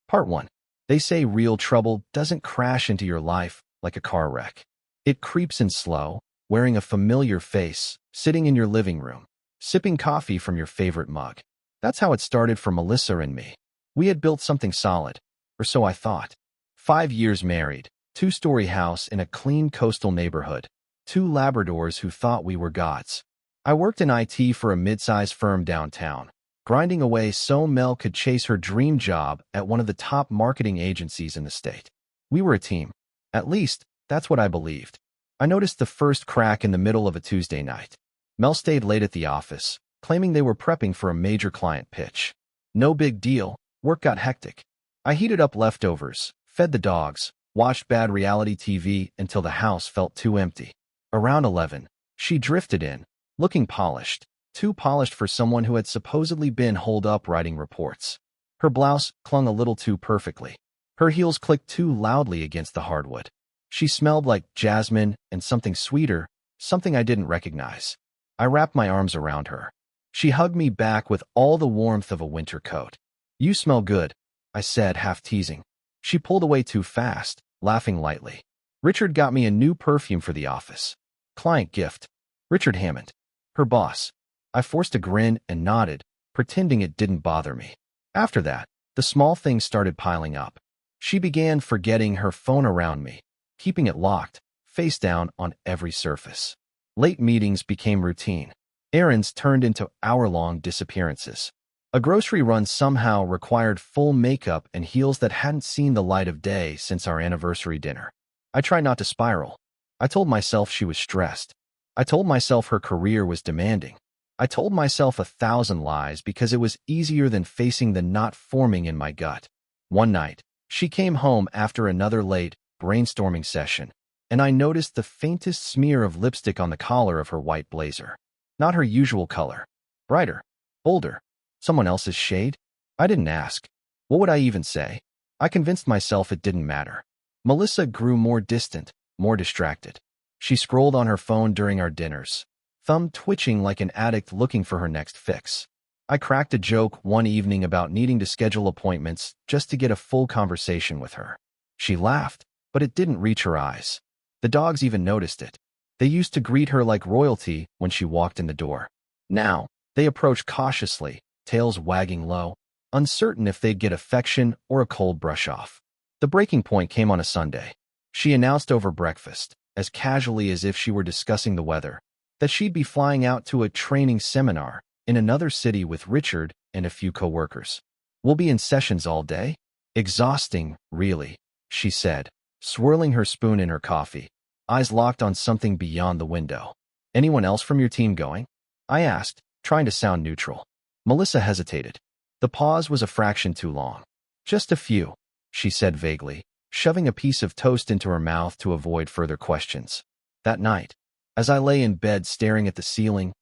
Part 1. They say real trouble doesn't crash into your life like a car wreck. It creeps in slow, wearing a familiar face, sitting in your living room, sipping coffee from your favorite mug. That's how it started for Melissa and me. We had built something solid, or so I thought. 5 years married, 2-story house in a clean coastal neighborhood, 2 Labradors who thought we were gods. I worked in IT for a mid-sized firm downtown, grinding away so Mel could chase her dream job at one of the top marketing agencies in the state. We were a team. At least, that's what I believed. I noticed the first crack in the middle of a Tuesday night. Mel stayed late at the office, claiming they were prepping for a major client pitch. No big deal, work got hectic. I heated up leftovers, fed the dogs, watched bad reality TV until the house felt too empty. Around 11, she drifted in, looking polished. Too polished for someone who had supposedly been holed up writing reports. Her blouse clung a little too perfectly. Her heels clicked too loudly against the hardwood. She smelled like jasmine and something sweeter, something I didn't recognize. I wrapped my arms around her. She hugged me back with all the warmth of a winter coat. "You smell good," I said, half teasing. She pulled away too fast, laughing lightly. "Richard got me a new perfume for the office. Client gift. Richard Hammond. Her boss." I forced a grin and nodded, pretending it didn't bother me. After that, the small things started piling up. She began forgetting her phone around me, keeping it locked, face down on every surface. Late meetings became routine. Errands turned into hour-long disappearances. A grocery run somehow required full makeup and heels that hadn't seen the light of day since our anniversary dinner. I tried not to spiral. I told myself she was stressed. I told myself her career was demanding. I told myself 1,000 lies because it was easier than facing the knot forming in my gut. One night, she came home after another late, brainstorming session, and I noticed the faintest smear of lipstick on the collar of her white blazer. Not her usual color. Brighter. Bolder. Someone else's shade? I didn't ask. What would I even say? I convinced myself it didn't matter. Melissa grew more distant, more distracted. She scrolled on her phone during our dinners, thumb twitching like an addict looking for her next fix. I cracked a joke one evening about needing to schedule appointments just to get a full conversation with her. She laughed, but it didn't reach her eyes. The dogs even noticed it. They used to greet her like royalty when she walked in the door. Now, they approach cautiously, tails wagging low, uncertain if they'd get affection or a cold brush-off. The breaking point came on a Sunday. She announced over breakfast, as casually as if she were discussing the weather, that she'd be flying out to a training seminar in another city with Richard and a few coworkers. "We'll be in sessions all day?" "Exhausting, really," she said, swirling her spoon in her coffee, eyes locked on something beyond the window. "Anyone else from your team going?" I asked, trying to sound neutral. Melissa hesitated. The pause was a fraction too long. "Just a few," she said vaguely, shoving a piece of toast into her mouth to avoid further questions. That night, as I lay in bed staring at the ceiling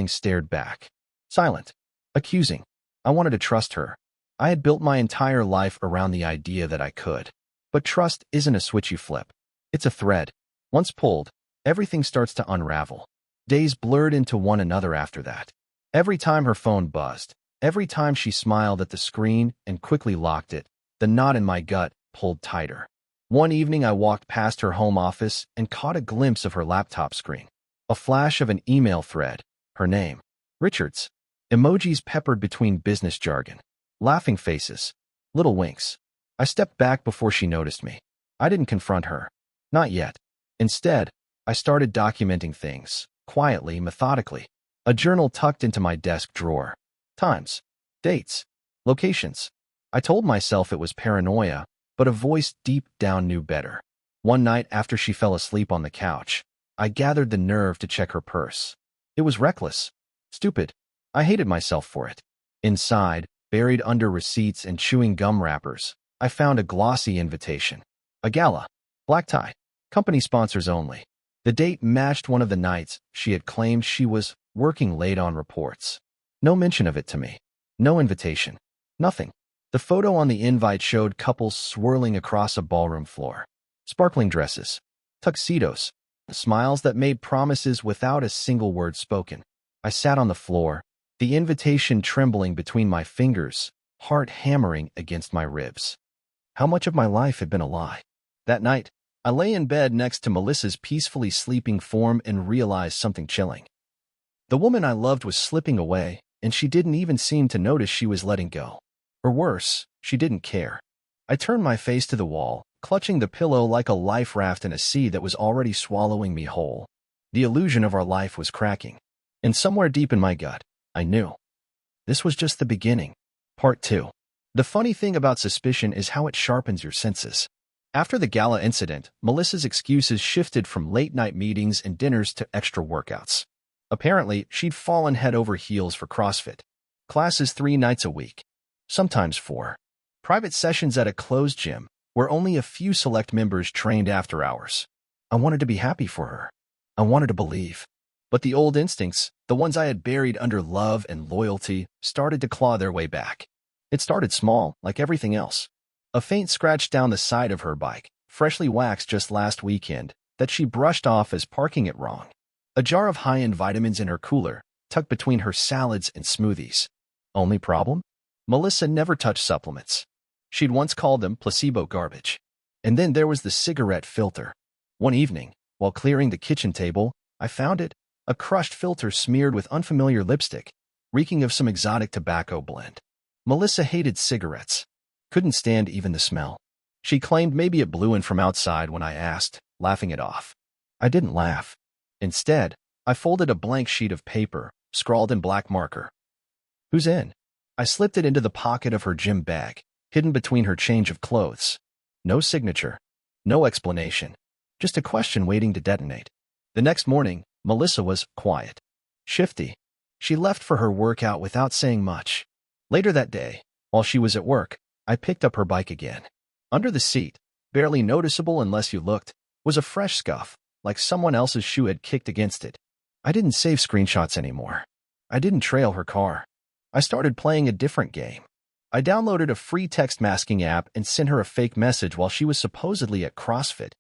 stared back. Silent. Accusing. I wanted to trust her. I had built my entire life around the idea that I could. But trust isn't a switch you flip. It's a thread. Once pulled, everything starts to unravel. Days blurred into one another after that. Every time her phone buzzed, every time she smiled at the screen and quickly locked it, the knot in my gut pulled tighter. One evening I walked past her home office and caught a glimpse of her laptop screen. A flash of an email thread. Her name. Richards. Emojis peppered between business jargon. Laughing faces. Little winks. I stepped back before she noticed me. I didn't confront her. Not yet. Instead, I started documenting things, quietly, methodically. A journal tucked into my desk drawer. Times. Dates. Locations. I told myself it was paranoia, but a voice deep down knew better. One night after she fell asleep on the couch, I gathered the nerve to check her purse. It was reckless. Stupid. I hated myself for it. Inside, buried under receipts and chewing gum wrappers, I found a glossy invitation. A gala. Black tie. Company sponsors only. The date matched one of the nights she had claimed she was working late on reports. No mention of it to me. No invitation. Nothing. The photo on the invite showed couples swirling across a ballroom floor. Sparkling dresses. Tuxedos. Smiles that made promises without a single word spoken. I sat on the floor, the invitation trembling between my fingers, heart hammering against my ribs. How much of my life had been a lie? That night, I lay in bed next to Melissa's peacefully sleeping form and realized something chilling. The woman I loved was slipping away, and she didn't even seem to notice she was letting go. Or worse, she didn't care. I turned my face to the wall, clutching the pillow like a life raft in a sea that was already swallowing me whole. The illusion of our life was cracking. And somewhere deep in my gut, I knew. This was just the beginning. Part 2. The funny thing about suspicion is how it sharpens your senses. After the gala incident, Melissa's excuses shifted from late-night meetings and dinners to extra workouts. Apparently, she'd fallen head over heels for CrossFit. Classes 3 nights a week. Sometimes 4. Private sessions at a closed gym, where only a few select members trained after hours. I wanted to be happy for her. I wanted to believe. But the old instincts, the ones I had buried under love and loyalty, started to claw their way back. It started small, like everything else. A faint scratch down the side of her bike, freshly waxed just last weekend, that she brushed off as parking it wrong. A jar of high-end vitamins in her cooler, tucked between her salads and smoothies. Only problem? Melissa never touched supplements. She'd once called them placebo garbage. And then there was the cigarette filter. One evening, while clearing the kitchen table, I found it, a crushed filter smeared with unfamiliar lipstick, reeking of some exotic tobacco blend. Melissa hated cigarettes. Couldn't stand even the smell. She claimed maybe it blew in from outside when I asked, laughing it off. I didn't laugh. Instead, I folded a blank sheet of paper, scrawled in black marker. Who's in? I slipped it into the pocket of her gym bag, hidden between her change of clothes. No signature. No explanation. Just a question waiting to detonate. The next morning, Melissa was quiet. Shifty. She left for her workout without saying much. Later that day, while she was at work, I picked up her bike again. Under the seat, barely noticeable unless you looked, was a fresh scuff, like someone else's shoe had kicked against it. I didn't save screenshots anymore. I didn't trail her car. I started playing a different game. I downloaded a free text masking app and sent her a fake message while she was supposedly at CrossFit.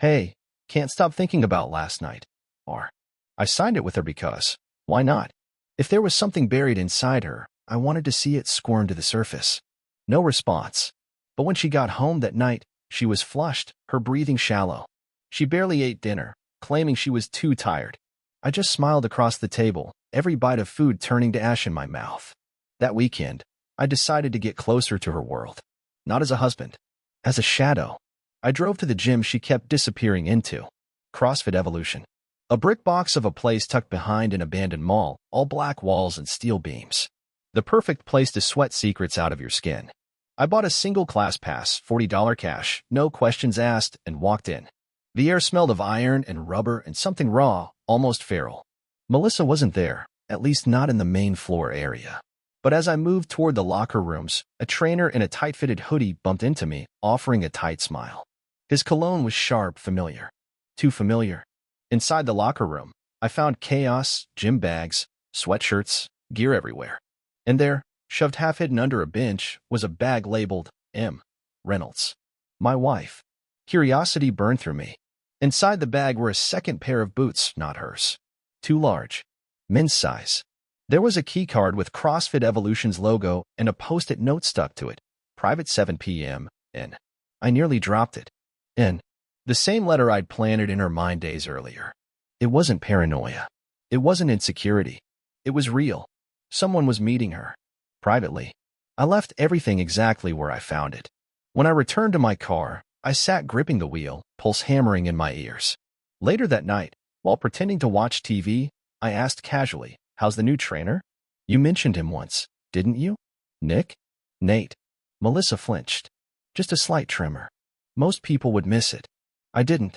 Hey, can't stop thinking about last night. Or, I signed it with her because, why not? If there was something buried inside her, I wanted to see it squirm to the surface. No response. But when she got home that night, she was flushed, her breathing shallow. She barely ate dinner, claiming she was too tired. I just smiled across the table, every bite of food turning to ash in my mouth. That weekend, I decided to get closer to her world. Not as a husband. As a shadow. I drove to the gym she kept disappearing into. CrossFit Evolution. A brick box of a place tucked behind an abandoned mall, all black walls and steel beams. The perfect place to sweat secrets out of your skin. I bought a single class pass, $40 cash, no questions asked, and walked in. The air smelled of iron and rubber and something raw, almost feral. Melissa wasn't there, at least not in the main floor area. But as I moved toward the locker rooms, a trainer in a tight-fitted hoodie bumped into me, offering a tight smile. His cologne was sharp, familiar. Too familiar. Inside the locker room, I found chaos, gym bags, sweatshirts, gear everywhere. And there, shoved half-hidden under a bench, was a bag labeled M. Reynolds. My wife. Curiosity burned through me. Inside the bag were a second pair of boots, not hers. Too large. Men's size. There was a keycard with CrossFit Evolution's logo and a post-it note stuck to it. Private 7 p.m. N. I nearly dropped it. N. The same letter I'd planted in her mind days earlier. It wasn't paranoia. It wasn't insecurity. It was real. Someone was meeting her. Privately. I left everything exactly where I found it. When I returned to my car, I sat gripping the wheel, pulse hammering in my ears. Later that night, while pretending to watch TV, I asked casually, "How's the new trainer? You mentioned him once, didn't you? Nick?" "Nate." Melissa flinched. Just a slight tremor. Most people would miss it. I didn't.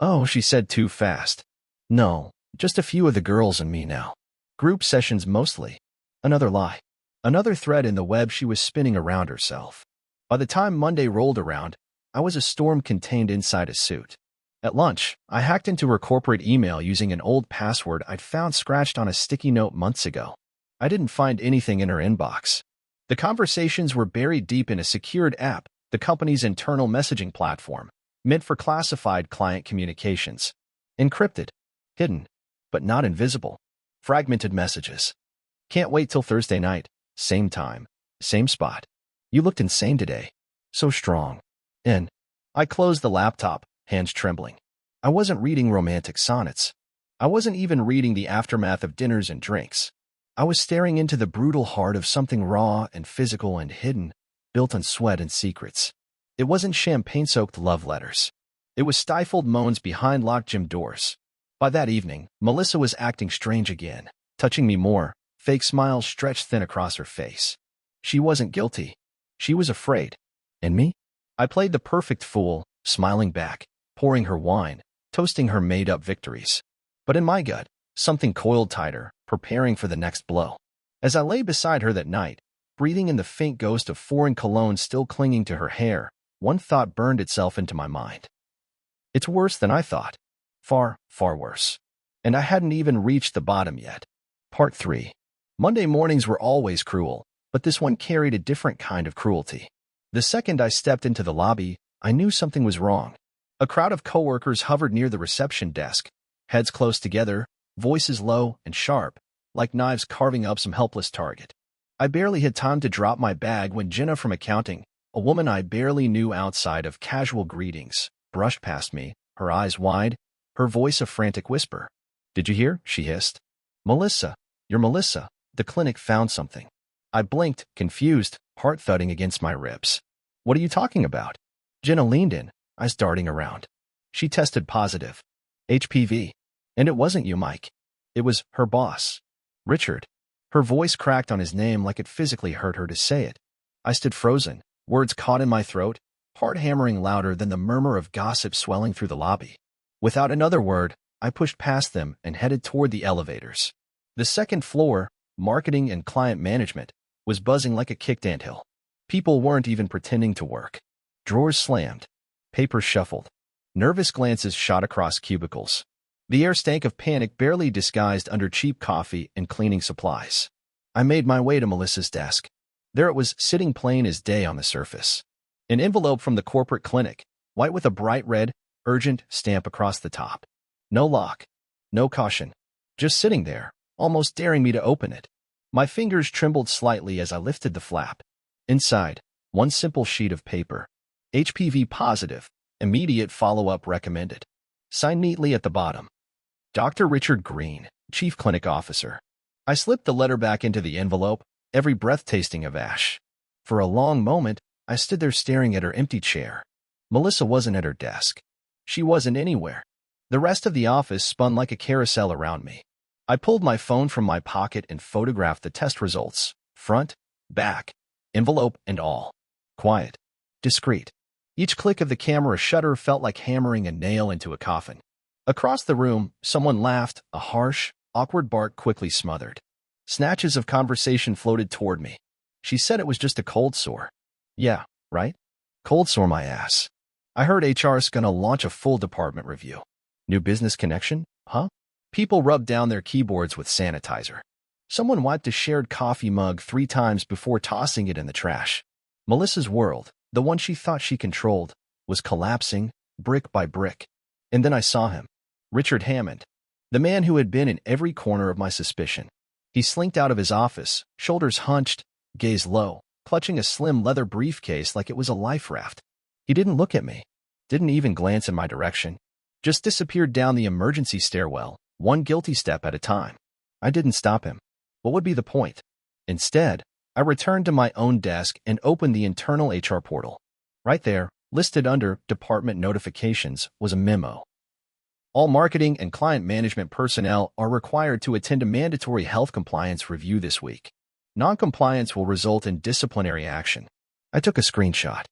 "Oh," she said too fast. "No, just a few of the girls and me now. Group sessions mostly." Another lie. Another thread in the web she was spinning around herself. By the time Monday rolled around, I was a storm contained inside a suit. At lunch, I hacked into her corporate email using an old password I'd found scratched on a sticky note months ago. I didn't find anything in her inbox. The conversations were buried deep in a secured app, the company's internal messaging platform, meant for classified client communications. Encrypted. Hidden. But not invisible. Fragmented messages. Can't wait till Thursday night. Same time. Same spot. You looked insane today. So strong. In. I closed the laptop, hands trembling. I wasn't reading romantic sonnets. I wasn't even reading the aftermath of dinners and drinks. I was staring into the brutal heart of something raw and physical and hidden, built on sweat and secrets. It wasn't champagne-soaked love letters. It was stifled moans behind locked gym doors. By that evening, Melissa was acting strange again, touching me more, fake smiles stretched thin across her face. She wasn't guilty. She was afraid. And me? I played the perfect fool, smiling back, pouring her wine, toasting her made-up victories. But in my gut, something coiled tighter, preparing for the next blow. As I lay beside her that night, breathing in the faint ghost of foreign cologne still clinging to her hair, one thought burned itself into my mind. It's worse than I thought. Far, far worse. And I hadn't even reached the bottom yet. Part 3. Monday mornings were always cruel, but this one carried a different kind of cruelty. The second I stepped into the lobby, I knew something was wrong. A crowd of coworkers hovered near the reception desk, heads close together, voices low and sharp, like knives carving up some helpless target. I barely had time to drop my bag when Jenna from accounting, a woman I barely knew outside of casual greetings, brushed past me, her eyes wide, her voice a frantic whisper. "Did you hear?" she hissed. "Melissa, you're Melissa. The clinic found something." I blinked, confused, heart thudding against my ribs. "What are you talking about?" Jenna leaned in, eyes darting around. She tested positive. HPV. And it wasn't you, Mike. It was her boss, Richard. Her voice cracked on his name like it physically hurt her to say it. I stood frozen, words caught in my throat, heart hammering louder than the murmur of gossip swelling through the lobby. Without another word, I pushed past them and headed toward the elevators. The second floor, marketing and client management, was buzzing like a kicked anthill. People weren't even pretending to work. Drawers slammed. Papers shuffled. Nervous glances shot across cubicles. The air stank of panic barely disguised under cheap coffee and cleaning supplies. I made my way to Melissa's desk. There it was, sitting plain as day on the surface. An envelope from the corporate clinic, white with a bright red, urgent stamp across the top. No lock. No caution. Just sitting there, almost daring me to open it. My fingers trembled slightly as I lifted the flap. Inside, one simple sheet of paper. HPV positive. Immediate follow-up recommended. Signed neatly at the bottom. Dr. Richard Green, Chief Clinic Officer. I slipped the letter back into the envelope, every breath tasting of ash. For a long moment, I stood there staring at her empty chair. Melissa wasn't at her desk. She wasn't anywhere. The rest of the office spun like a carousel around me. I pulled my phone from my pocket and photographed the test results, front, back, envelope and all. Quiet. Discreet. Each click of the camera shutter felt like hammering a nail into a coffin. Across the room, someone laughed, a harsh, awkward bark quickly smothered. Snatches of conversation floated toward me. She said it was just a cold sore. Yeah, right? Cold sore my ass. I heard HR's gonna launch a full department review. New business connection? Huh? People rubbed down their keyboards with sanitizer. Someone wiped a shared coffee mug 3 times before tossing it in the trash. Melissa's world, the one she thought she controlled, was collapsing, brick by brick. And then I saw him. Richard Hammond. The man who had been in every corner of my suspicion. He slinked out of his office, shoulders hunched, gaze low, clutching a slim leather briefcase like it was a life raft. He didn't look at me. Didn't even glance in my direction. Just disappeared down the emergency stairwell, one guilty step at a time. I didn't stop him. What would be the point? Instead, I returned to my own desk and opened the internal HR portal. Right there, listed under Department Notifications, was a memo. All marketing and client management personnel are required to attend a mandatory health compliance review this week. Non-compliance will result in disciplinary action. I took a screenshot.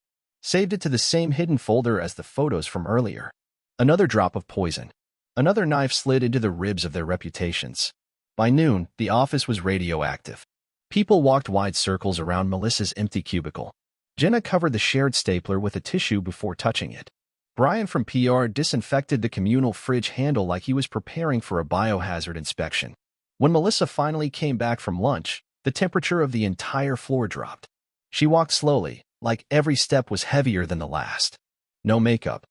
Saved it to the same hidden folder as the photos from earlier. Another drop of poison. Another knife slid into the ribs of their reputations. By noon, the office was radioactive. People walked wide circles around Melissa's empty cubicle. Jenna covered the shared stapler with a tissue before touching it. Brian from PR disinfected the communal fridge handle like he was preparing for a biohazard inspection. When Melissa finally came back from lunch, the temperature of the entire floor dropped. She walked slowly, like every step was heavier than the last. No makeup.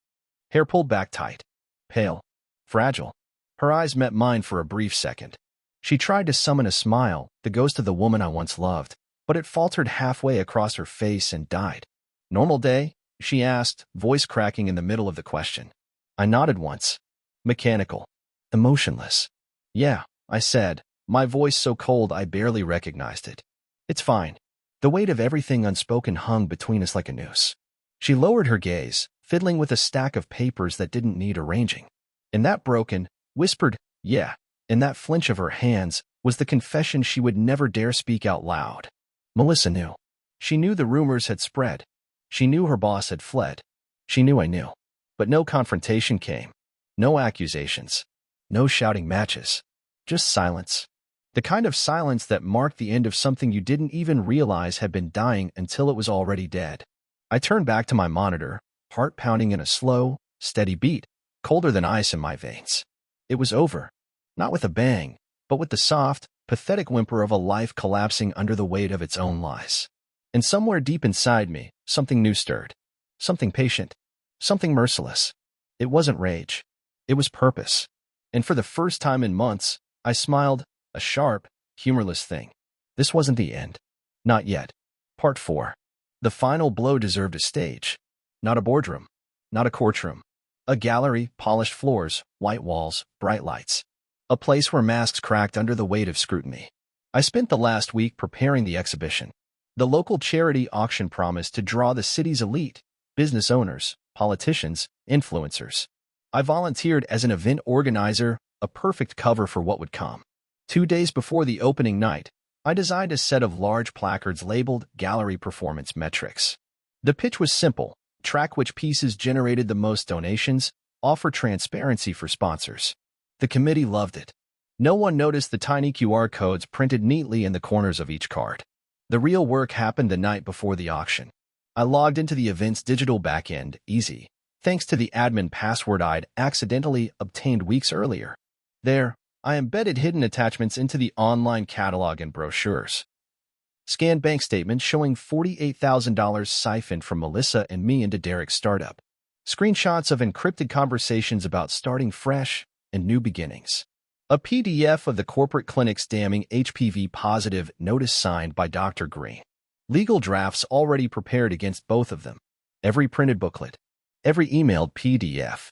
Hair pulled back tight. Pale. Fragile. Her eyes met mine for a brief second. She tried to summon a smile, the ghost of the woman I once loved, but it faltered halfway across her face and died. "Normal day?" she asked, voice cracking in the middle of the question. I nodded once. Mechanical. Emotionless. "Yeah," I said, my voice so cold I barely recognized it. "It's fine." The weight of everything unspoken hung between us like a noose. She lowered her gaze, fiddling with a stack of papers that didn't need arranging. In that broken, whispered, "Yeah," in that flinch of her hands, was the confession she would never dare speak out loud. Melissa knew. She knew the rumors had spread. She knew her boss had fled. She knew I knew. But no confrontation came. No accusations. No shouting matches. Just silence. The kind of silence that marked the end of something you didn't even realize had been dying until it was already dead. I turned back to my monitor, heart pounding in a slow, steady beat, colder than ice in my veins. It was over. Not with a bang, but with the soft, pathetic whimper of a life collapsing under the weight of its own lies. And somewhere deep inside me, something new stirred. Something patient. Something merciless. It wasn't rage. It was purpose. And for the first time in months, I smiled, a sharp, humorless thing. This wasn't the end. Not yet. Part 4. The final blow deserved a stage. Not a boardroom. Not a courtroom. A gallery, polished floors, white walls, bright lights. A place where masks cracked under the weight of scrutiny. I spent the last week preparing the exhibition. The local charity auction promised to draw the city's elite, business owners, politicians, influencers. I volunteered as an event organizer, a perfect cover for what would come. 2 days before the opening night, I designed a set of large placards labeled Gallery Performance Metrics. The pitch was simple: track which pieces generated the most donations, offer transparency for sponsors. The committee loved it. No one noticed the tiny QR codes printed neatly in the corners of each card. The real work happened the night before the auction. I logged into the event's digital backend, easy, thanks to the admin password I'd accidentally obtained weeks earlier. There, I embedded hidden attachments into the online catalog and brochures. Scanned bank statements showing $48,000 siphoned from Melissa and me into Derek's startup. Screenshots of encrypted conversations about starting fresh and new beginnings. A PDF of the corporate clinic's damning HPV-positive notice signed by Dr. Green. Legal drafts already prepared against both of them. Every printed booklet. Every emailed PDF.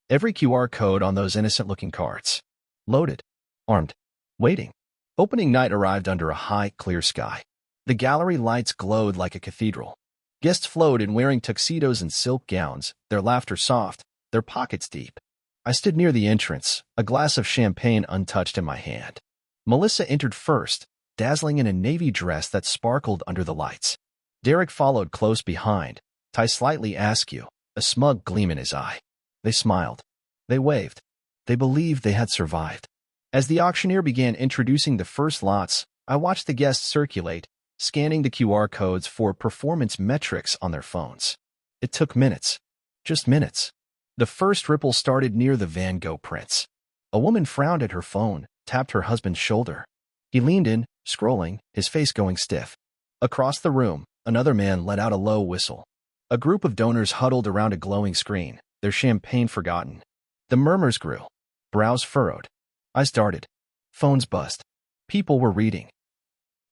Every QR code on those innocent-looking cards. Loaded. Armed. Waiting. Opening night arrived under a high, clear sky. The gallery lights glowed like a cathedral. Guests flowed in wearing tuxedos and silk gowns, their laughter soft, their pockets deep. I stood near the entrance, a glass of champagne untouched in my hand. Melissa entered first, dazzling in a navy dress that sparkled under the lights. Derek followed close behind, tie slightly askew, a smug gleam in his eye. They smiled. They waved. They believed they had survived. As the auctioneer began introducing the first lots, I watched the guests circulate, scanning the QR codes for performance metrics on their phones. It took minutes. Just minutes. The first ripple started near the Van Gogh prints. A woman frowned at her phone, tapped her husband's shoulder. He leaned in, scrolling, his face going stiff. Across the room, another man let out a low whistle. A group of donors huddled around a glowing screen, their champagne forgotten. The murmurs grew. Brows furrowed. Eyes darted. Phones buzzed. People were reading.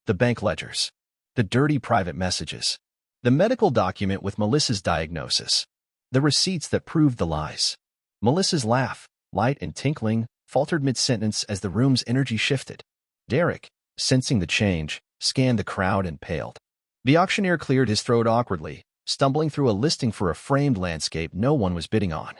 The bank ledgers. The dirty private messages. The medical document with Melissa's diagnosis. The receipts that proved the lies. Melissa's laugh, light and tinkling, faltered mid-sentence as the room's energy shifted. Derek, sensing the change, scanned the crowd and paled. The auctioneer cleared his throat awkwardly, stumbling through a listing for a framed landscape no one was bidding on.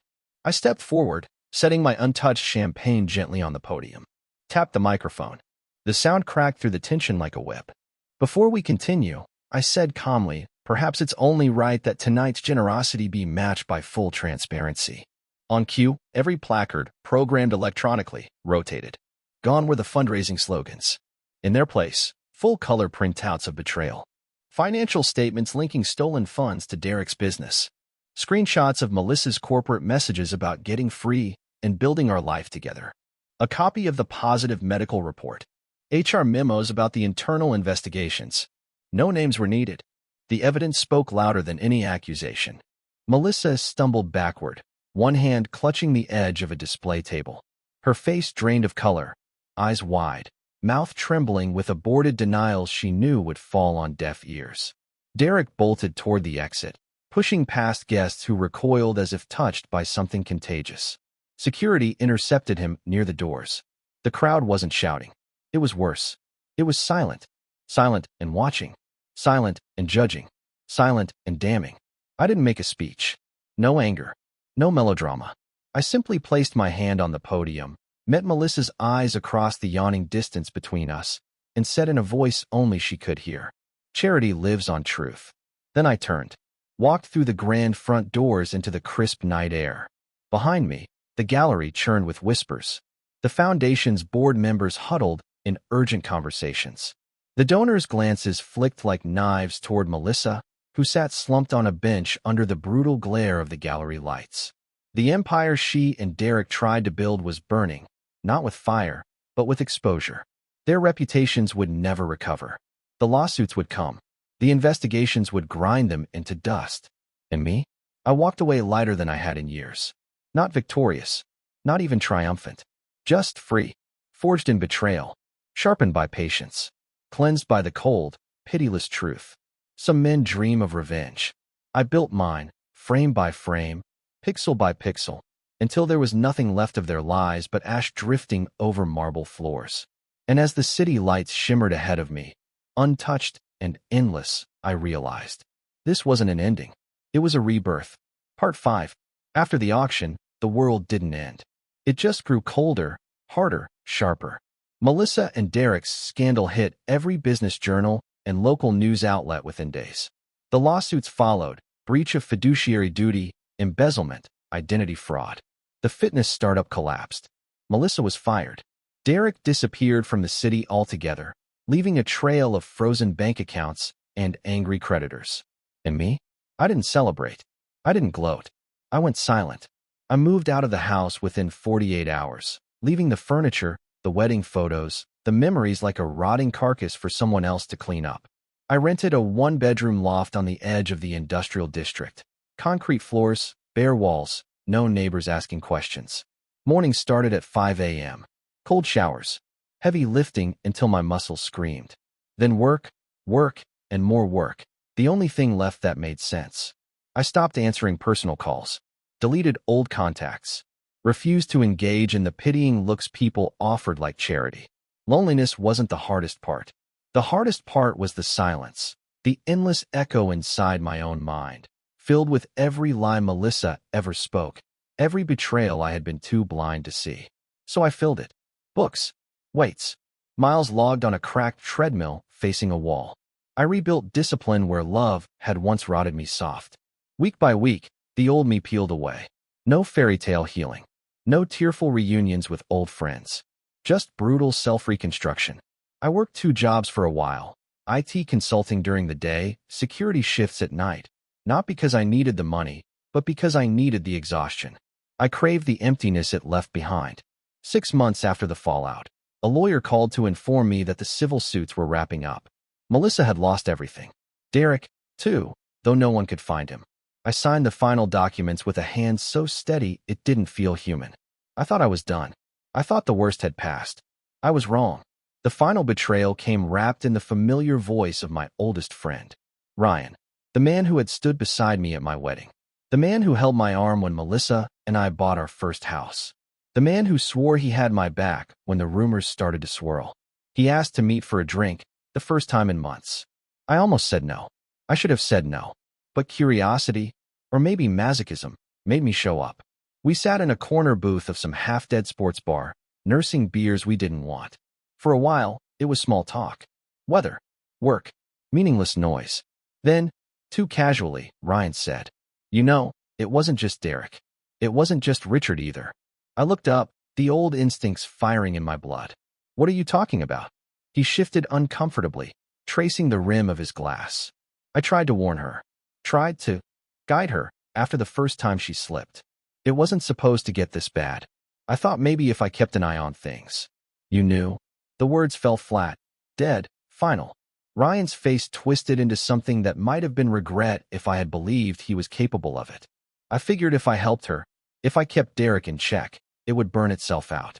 I stepped forward, setting my untouched champagne gently on the podium. Tapped the microphone. The sound cracked through the tension like a whip. "Before we continue," I said calmly, "perhaps it's only right that tonight's generosity be matched by full transparency." On cue, every placard, programmed electronically, rotated. Gone were the fundraising slogans. In their place, full-color printouts of betrayal. Financial statements linking stolen funds to Derek's business. Screenshots of Melissa's corporate messages about getting free and building our life together. A copy of the positive medical report. HR memos about the internal investigations. No names were needed. The evidence spoke louder than any accusation. Melissa stumbled backward, one hand clutching the edge of a display table. Her face drained of color, eyes wide, mouth trembling with aborted denials she knew would fall on deaf ears. Derek bolted toward the exit, pushing past guests who recoiled as if touched by something contagious. Security intercepted him near the doors. The crowd wasn't shouting. It was worse. It was silent. Silent and watching. Silent and judging. Silent and damning. I didn't make a speech. No anger. No melodrama. I simply placed my hand on the podium, met Melissa's eyes across the yawning distance between us, and said in a voice only she could hear, "Charity lives on truth." Then I turned, walked through the grand front doors into the crisp night air. Behind me, the gallery churned with whispers. The Foundation's board members huddled in urgent conversations. The donors' glances flicked like knives toward Melissa, who sat slumped on a bench under the brutal glare of the gallery lights. The empire she and Derek tried to build was burning, not with fire, but with exposure. Their reputations would never recover. The lawsuits would come. The investigations would grind them into dust. And me? I walked away lighter than I had in years. Not victorious, not even triumphant. Just free, forged in betrayal, sharpened by patience, cleansed by the cold, pitiless truth. Some men dream of revenge. I built mine, frame by frame, pixel by pixel, until there was nothing left of their lies but ash drifting over marble floors. And as the city lights shimmered ahead of me, untouched and endless, I realized. This wasn't an ending. It was a rebirth. Part 5. After the auction, the world didn't end. It just grew colder, harder, sharper. Melissa and Derek's scandal hit every business journal and local news outlet within days. The lawsuits followed: breach of fiduciary duty, embezzlement, identity fraud. The fitness startup collapsed. Melissa was fired. Derek disappeared from the city altogether, leaving a trail of frozen bank accounts and angry creditors. And me? I didn't celebrate. I didn't gloat. I went silent. I moved out of the house within 48 hours, leaving the furniture, the wedding photos, the memories like a rotting carcass for someone else to clean up. I rented a one-bedroom loft on the edge of the industrial district. Concrete floors, bare walls, no neighbors asking questions. Mornings started at 5 a.m. Cold showers, heavy lifting until my muscles screamed. Then work, work, and more work. The only thing left that made sense. I stopped answering personal calls, deleted old contacts, refused to engage in the pitying looks people offered like charity. Loneliness wasn't the hardest part. The hardest part was the silence, the endless echo inside my own mind, filled with every lie Melissa ever spoke, every betrayal I had been too blind to see. So I filled it. Books, weights, miles logged on a cracked treadmill facing a wall. I rebuilt discipline where love had once rotted me soft. Week by week, the old me peeled away. No fairy tale healing. No tearful reunions with old friends. Just brutal self-reconstruction. I worked 2 jobs for a while. IT consulting during the day, security shifts at night. Not because I needed the money, but because I needed the exhaustion. I craved the emptiness it left behind. 6 months after the fallout, a lawyer called to inform me that the civil suits were wrapping up. Melissa had lost everything. Derek, too, though no one could find him. I signed the final documents with a hand so steady it didn't feel human. I thought I was done. I thought the worst had passed. I was wrong. The final betrayal came wrapped in the familiar voice of my oldest friend, Ryan, the man who had stood beside me at my wedding, the man who held my arm when Melissa and I bought our first house, the man who swore he had my back when the rumors started to swirl. He asked to meet for a drink, the first time in months. I almost said no. I should have said no. But curiosity, or maybe masochism, made me show up. We sat in a corner booth of some half-dead sports bar, nursing beers we didn't want. For a while, it was small talk. Weather, work, meaningless noise. Then, too casually, Ryan said, "You know, it wasn't just Derek. It wasn't just Richard either." I looked up, the old instincts firing in my blood. "What are you talking about?" He shifted uncomfortably, tracing the rim of his glass. I tried to warn her. Tried to guide her after the first time she slipped. It wasn't supposed to get this bad. I thought maybe if I kept an eye on things. "You knew?" The words fell flat, dead, final. Ryan's face twisted into something that might have been regret if I had believed he was capable of it. I figured if I helped her, if I kept Derek in check, it would burn itself out.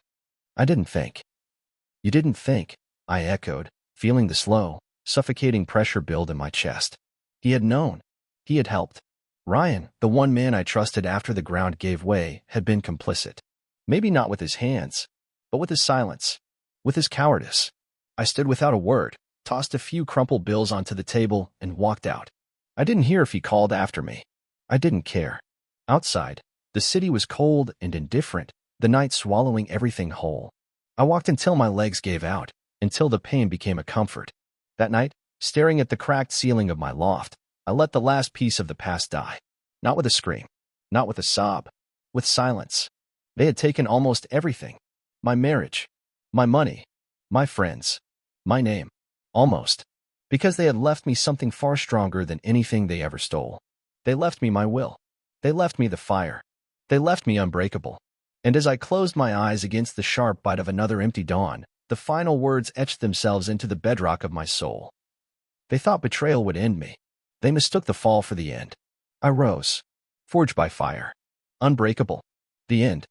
"I didn't think." "You didn't think?" I echoed, feeling the slow, suffocating pressure build in my chest. He had known. He had helped. Ryan, the one man I trusted after the ground gave way, had been complicit. Maybe not with his hands, but with his silence, with his cowardice. I stood without a word, tossed a few crumpled bills onto the table, and walked out. I didn't hear if he called after me. I didn't care. Outside, the city was cold and indifferent, the night swallowing everything whole. I walked until my legs gave out, until the pain became a comfort. That night, staring at the cracked ceiling of my loft, I let the last piece of the past die. Not with a scream, not with a sob, with silence. They had taken almost everything. My marriage, my money, my friends, my name. Almost. Because they had left me something far stronger than anything they ever stole. They left me my will. They left me the fire. They left me unbreakable. And as I closed my eyes against the sharp bite of another empty dawn, the final words etched themselves into the bedrock of my soul. They thought betrayal would end me. They mistook the fall for the end. I rose, forged by fire. Unbreakable. The end.